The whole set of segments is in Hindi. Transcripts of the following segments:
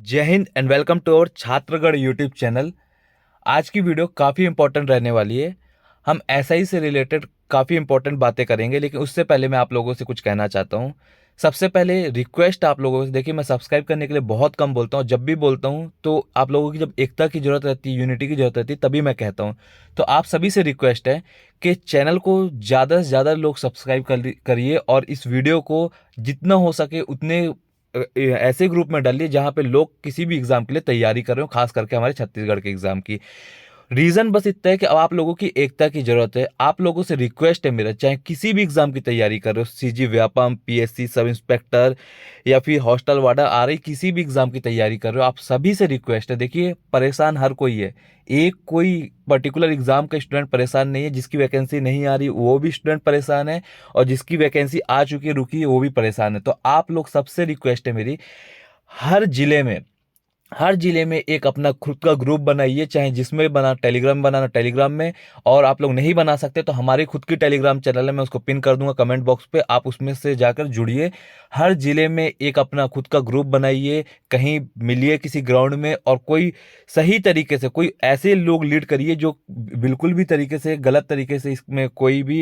जय हिंद and welcome to our Chhatragarh YouTube channel. आज की वीडियो काफ़ी इंपॉर्टेंट रहने वाली है। हम एसआई से रिलेटेड काफ़ी इंपॉर्टेंट बातें करेंगे, लेकिन उससे पहले मैं आप लोगों से कुछ कहना चाहता हूँ। सबसे पहले रिक्वेस्ट आप लोगों से, देखिए मैं सब्सक्राइब करने के लिए बहुत कम बोलता हूँ। जब भी बोलता हूँ तो आप लोगों की जब एकता की ज़रूरत रहती है, यूनिटी की ज़रूरत रहती है, तभी मैं कहता हूँ। तो आप सभी से रिक्वेस्ट है कि चैनल को ज़्यादा से ज़्यादा लोग सब्सक्राइब करिए और इस वीडियो को जितना हो सके उतने ऐसे ग्रुप में डालिए जहाँ पे लोग किसी भी एग्जाम के लिए तैयारी कर रहे हो, खास करके हमारे छत्तीसगढ़ के एग्जाम की। रीजन बस इतना है कि अब आप लोगों की एकता की जरूरत है। आप लोगों से रिक्वेस्ट है मेरा, चाहे किसी भी एग्जाम की तैयारी कर रहे हो, CG Vyapam, PSC sub inspector या फिर हॉस्टल वार्डर आ रही किसी भी एग्जाम की तैयारी कर रहे हो, आप सभी से रिक्वेस्ट है। देखिए परेशान हर कोई है, एक कोई पर्टिकुलर एग्जाम का स्टूडेंट परेशान नहीं है। जिसकी वैकेंसी नहीं आ रही वो भी स्टूडेंट परेशान है, और जिसकी वैकेंसी आ चुकी है रुकी है वो भी परेशान है। तो आप लोग सबसे रिक्वेस्ट है मेरी, हर जिले में हर जिले में एक अपना खुद का ग्रुप बनाइए, चाहे जिसमें बना टेलीग्राम बनाना टेलीग्राम में। और आप लोग नहीं बना सकते तो हमारी खुद की टेलीग्राम चैनल है, मैं उसको पिन कर दूंगा कमेंट बॉक्स पे, आप उसमें से जाकर जुड़िए। हर जिले में एक अपना खुद का ग्रुप बनाइए, कहीं मिलिए किसी ग्राउंड में, और कोई सही तरीके से कोई ऐसे लोग लीड करिए जो बिल्कुल भी तरीके से गलत तरीके से इसमें कोई भी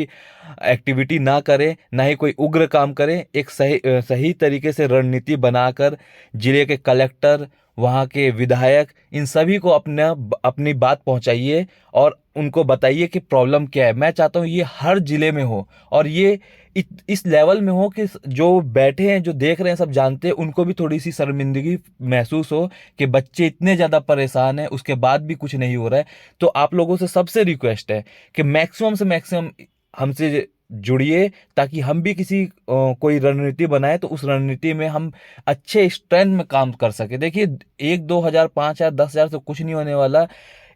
एक्टिविटी ना करे, ना ही कोई उग्र काम करे। एक सही तरीके से रणनीति बनाकर जिले के कलेक्टर, वहाँ के विधायक, इन सभी को अपनी बात पहुंचाइए और उनको बताइए कि प्रॉब्लम क्या है। मैं चाहता हूँ ये हर जिले में हो, और ये इस लेवल में हो कि जो बैठे हैं, जो देख रहे हैं, सब जानते हैं, उनको भी थोड़ी सी शर्मिंदगी महसूस हो कि बच्चे इतने ज़्यादा परेशान हैं उसके बाद भी कुछ नहीं हो रहा है। तो आप लोगों से सबसे रिक्वेस्ट है कि मैक्सिमम से मैक्सिमम हमसे जुड़िए, ताकि हम भी कोई रणनीति बनाए तो उस रणनीति में हम अच्छे स्ट्रेंथ में काम कर सके। देखिए 1-2 हज़ार, 5 हज़ार, 10 हज़ार से कुछ नहीं होने वाला।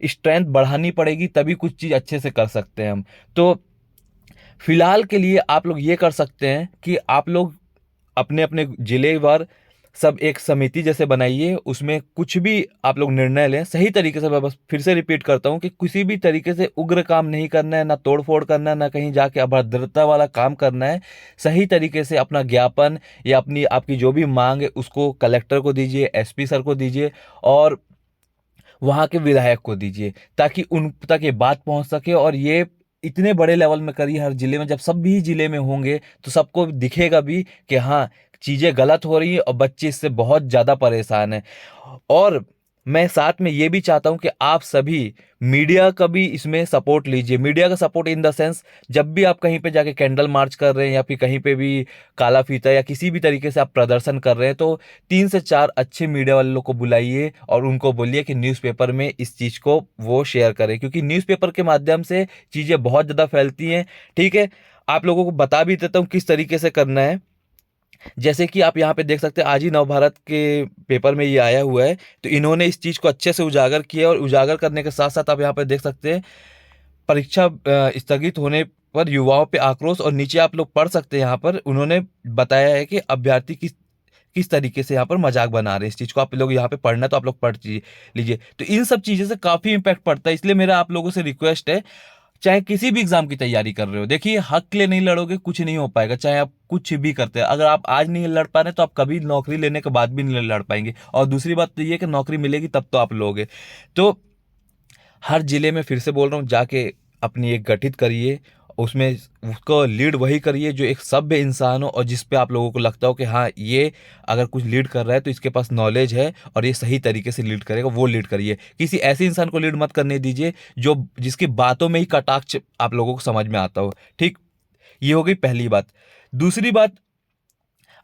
स्ट्रेंथ बढ़ानी पड़ेगी तभी कुछ चीज़ अच्छे से कर सकते हैं हम। तो फिलहाल के लिए आप लोग ये कर सकते हैं कि आप लोग अपने अपने जिलेवार सब एक समिति जैसे बनाइए, उसमें कुछ भी आप लोग निर्णय लें सही तरीके से। मैं बस फिर से रिपीट करता हूँ कि किसी भी तरीके से उग्र काम नहीं करना है, ना तोड़ फोड़ करना है, ना कहीं जाके अभद्रता वाला काम करना है। सही तरीके से अपना ज्ञापन या अपनी आपकी जो भी मांग है उसको कलेक्टर को दीजिए, एसपी सर को दीजिए, और वहाँ के विधायक को दीजिए, ताकि उन तक ये बात पहुँच सके। और ये इतने बड़े लेवल में करिए हर जिले में। जब सब भी जिले में होंगे तो सबको दिखेगा भी कि हाँ, चीज़ें गलत हो रही है और बच्चे इससे बहुत ज़्यादा परेशान हैं। और मैं साथ में ये भी चाहता हूँ कि आप सभी मीडिया का भी इसमें सपोर्ट लीजिए। मीडिया का सपोर्ट इन द सेंस, जब भी आप कहीं पे जाके कैंडल मार्च कर रहे हैं या फिर कहीं पे भी काला फीता या किसी भी तरीके से आप प्रदर्शन कर रहे हैं, तो 3 से 4 अच्छे मीडिया वाले लोग को बुलाइए और उनको बोलिए कि न्यूज़पेपर में इस चीज़ को वो शेयर करें, क्योंकि न्यूज़पेपर के माध्यम से चीज़ें बहुत ज़्यादा फैलती हैं। ठीक है, आप लोगों को बता भी देता हूँ किस तरीके से करना है। जैसे कि आप यहाँ पे देख सकते हैं, आज ही नवभारत के पेपर में ये आया हुआ है, तो इन्होंने इस चीज़ को अच्छे से उजागर किया। और उजागर करने के साथ साथ आप यहाँ पे देख सकते हैं, परीक्षा स्थगित होने पर युवाओं पे आक्रोश, और नीचे आप लोग पढ़ सकते हैं, यहाँ पर उन्होंने बताया है कि अभ्यर्थी किस किस तरीके से यहाँ पर मजाक बना रहे हैं। इस चीज़ को आप लोग यहाँ पे पढ़ना है तो आप लोग लीजिए। तो इन सब चीज़ों से काफ़ी इम्पैक्ट पड़ता है, इसलिए मेरा आप लोगों से रिक्वेस्ट है, चाहे किसी भी एग्जाम की तैयारी कर रहे हो, देखिए हक के लिए नहीं लड़ोगे कुछ नहीं हो पाएगा। चाहे आप कुछ भी करते हैं, अगर आप आज नहीं लड़ पा रहे तो आप कभी नौकरी लेने के बाद भी नहीं लड़ पाएंगे। और दूसरी बात तो ये कि नौकरी मिलेगी तब तो आप लोगे। तो हर जिले में फिर से बोल रहा हूँ, जाके अपनी एक गठित करिए, उसमें उसको लीड वही करिए जो एक सभ्य इंसान हो और जिस पे आप लोगों को लगता हो कि हाँ, ये अगर कुछ लीड कर रहा है तो इसके पास नॉलेज है और ये सही तरीके से लीड करेगा, वो लीड करिए। किसी ऐसे इंसान को लीड मत करने दीजिए जो जिसकी बातों में ही कटाक्ष आप लोगों को समझ में आता हो। ठीक, ये हो गई पहली बात। दूसरी बात,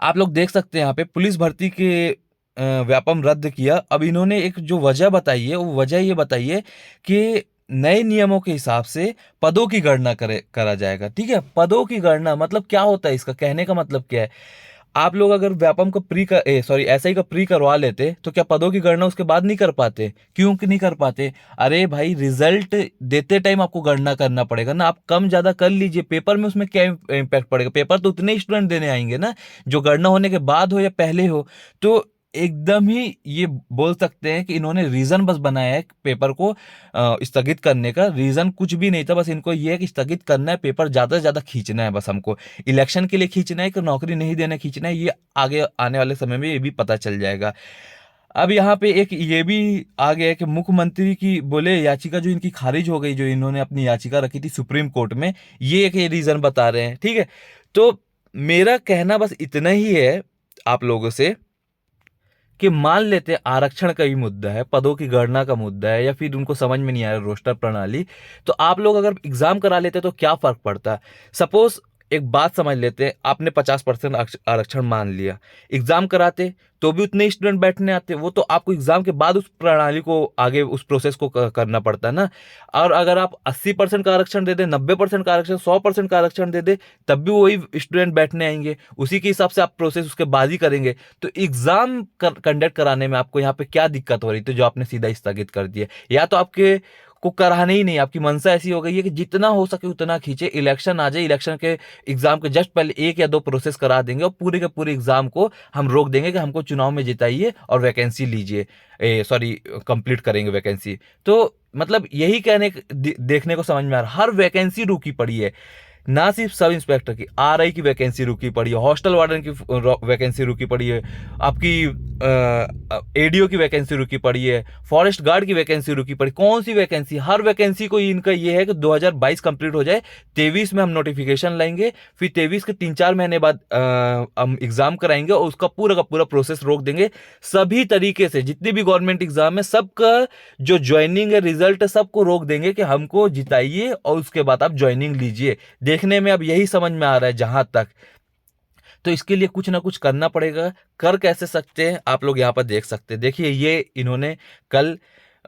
आप लोग देख सकते हैं यहाँ पे पुलिस भर्ती के व्यापम रद्द किया। अब इन्होंने एक जो वजह बताई है, वो वजह ये बताई है कि नए नियमों के हिसाब से पदों की गणना करा जाएगा। ठीक है, पदों की गणना मतलब क्या होता है, इसका कहने का मतलब क्या है। आप लोग अगर व्यापम का एसआई का प्री करवा लेते तो क्या पदों की गणना उसके बाद नहीं कर पाते? क्यों कि नहीं कर पाते? अरे भाई, रिजल्ट देते टाइम आपको गणना करना पड़ेगा ना। आप कम ज्यादा कर लीजिए, पेपर में उसमें क्या इम्पैक्ट पड़ेगा? पेपर तो उतने ही स्टूडेंट देने आएंगे ना, जो गणना होने के बाद हो या पहले हो। तो एकदम ही ये बोल सकते हैं कि इन्होंने रीजन बस बनाया है पेपर को स्थगित करने का। रीजन कुछ भी नहीं था, बस इनको ये है कि स्थगित करना है, पेपर ज्यादा से ज्यादा खींचना है, बस हमको इलेक्शन के लिए खींचना है कि नौकरी नहीं देना खींचना है, ये आगे आने वाले समय में ये भी पता चल जाएगा। अब यहाँ पे एक ये भी आ गया है कि मुख्यमंत्री की बोले याचिका जो इनकी खारिज हो गई, जो इन्होंने अपनी याचिका रखी थी सुप्रीम कोर्ट में, ये एक ये रीजन बता रहे हैं। ठीक है, तो मेरा कहना बस इतना ही है आप लोगों से कि मान लेते हैं आरक्षण का ही मुद्दा है, पदों की गणना का मुद्दा है, या फिर उनको समझ में नहीं आ रहा रोस्टर प्रणाली, तो आप लोग अगर एग्जाम करा लेते तो क्या फर्क पड़ता। सपोज एक बात समझ लेते हैं, आपने 50% आरक्षण मान लिया, एग्जाम कराते तो भी उतने स्टूडेंट बैठने आते, वो तो आपको एग्जाम के बाद उस प्रणाली को आगे उस प्रोसेस को करना पड़ता है ना। और अगर आप 80% का आरक्षण दे दे, 90% का आरक्षण, 100% का आरक्षण दे दे, तब भी वही स्टूडेंट बैठने आएंगे, उसी के हिसाब से आप प्रोसेस उसके बाद ही करेंगे। तो एग्जाम कंडक्ट कराने में आपको यहाँ पे क्या दिक्कत हो रही थी जो आपने सीधा स्थगित कर दिया, या तो आपके को कराने ही नहीं, आपकी मंशा ऐसी हो गई है कि जितना हो सके उतना खींचे, इलेक्शन आ जाए, इलेक्शन के एग्जाम के जस्ट पहले 1 या 2 प्रोसेस करा देंगे और पूरे के पूरे एग्जाम को हम रोक देंगे कि हमको चुनाव में जिताइए और वैकेंसी लीजिए, सॉरी कंप्लीट करेंगे वैकेंसी। तो मतलब यही देखने को समझ में आ रहा, हर वैकेंसी रुकी पड़ी है, ना सिर्फ सब इंस्पेक्टर की, आरआई की वैकेंसी रुकी पड़ी है, हॉस्टल वार्डन की वैकेंसी रुकी पड़ी है, आपकी एडीओ की वैकेंसी रुकी पड़ी है, फॉरेस्ट गार्ड की वैकेंसी रुकी पड़ी। कौन सी वैकेंसी, हर वैकेंसी को इनका ये है कि 2022 कंप्लीट हो जाए, 23 में हम नोटिफिकेशन लाएंगे, फिर 23 के 3-4 महीने बाद हम एग्जाम कराएंगे और उसका पूरा का पूरा प्रोसेस रोक देंगे। सभी तरीके से जितनी भी गवर्नमेंट एग्जाम है सबका जो ज्वाइनिंग है, रिजल्ट है, सबको रोक देंगे कि हमको जिताइए और उसके बाद आप ज्वाइनिंग लीजिए। देखने में अब यही समझ में आ रहा है जहां तक, तो इसके लिए कुछ ना कुछ करना पड़ेगा। कर कैसे सकते हैं आप लोग यहाँ पर देख सकते हैं, देखिए ये इन्होंने कल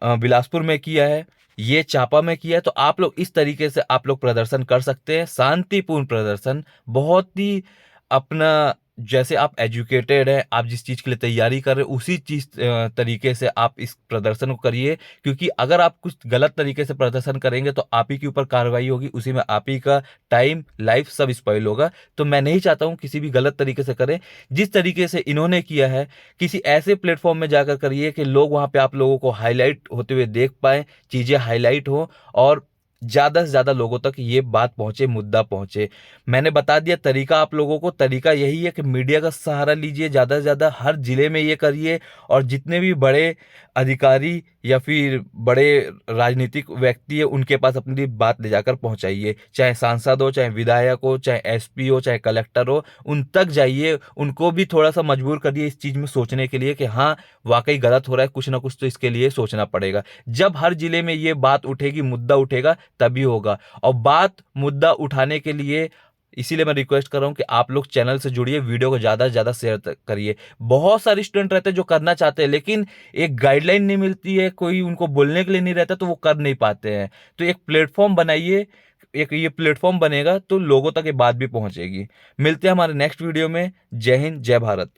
बिलासपुर में किया है, ये चापा में किया है, तो आप लोग इस तरीके से आप लोग प्रदर्शन कर सकते हैं, शांतिपूर्ण प्रदर्शन, बहुत ही अपना, जैसे आप एजुकेटेड है, आप जिस चीज के लिए तैयारी कर रहे हैं उसी चीज तरीके से आप इस प्रदर्शन को करिए, क्योंकि अगर आप कुछ गलत तरीके से प्रदर्शन करेंगे तो आप ही के ऊपर कार्रवाई होगी, उसी में आप ही का टाइम, लाइफ सब स्पॉइल होगा। तो मैं नहीं चाहता हूं किसी भी गलत तरीके से करें, जिस तरीके से इन्होंने किया है किसी ऐसे प्लेटफॉर्म में जाकर करिए कि लोग वहां पे आप लोगों को हाईलाइट होते हुए देख पाए, चीजें हाईलाइट हो और ज्यादा से ज्यादा लोगों तक ये बात पहुंचे, मुद्दा पहुंचे। मैंने बता दिया तरीका आप लोगों को, तरीका यही है कि मीडिया का सहारा लीजिए, ज्यादा से ज्यादा हर जिले में ये करिए, और जितने भी बड़े अधिकारी या फिर बड़े राजनीतिक व्यक्ति है उनके पास अपनी बात ले जाकर पहुंचाइए, चाहे सांसद हो, चाहे विधायक हो, चाहे एसपी हो, चाहे कलेक्टर हो, उन तक जाइए, उनको भी थोड़ा सा मजबूर करिए इस चीज में सोचने के लिए कि हाँ वाकई गलत हो रहा है, कुछ ना कुछ तो इसके लिए सोचना पड़ेगा। जब हर जिले में ये बात उठेगी, मुद्दा उठेगा, तभी होगा। और बात मुद्दा उठाने के लिए इसीलिए मैं रिक्वेस्ट कर रहा हूं कि आप लोग चैनल से जुड़िए, वीडियो को ज्यादा से ज्यादा शेयर करिए। बहुत सारे स्टूडेंट रहते हैं जो करना चाहते हैं लेकिन एक गाइडलाइन नहीं मिलती है, कोई उनको बोलने के लिए नहीं रहता, तो वो कर नहीं पाते हैं। तो एक प्लेटफॉर्म बनाइए, एक ये प्लेटफॉर्म बनेगा तो लोगों तक ये बात भी पहुंचेगी। मिलते हैं हमारे नेक्स्ट वीडियो में। जय हिंद, जय भारत।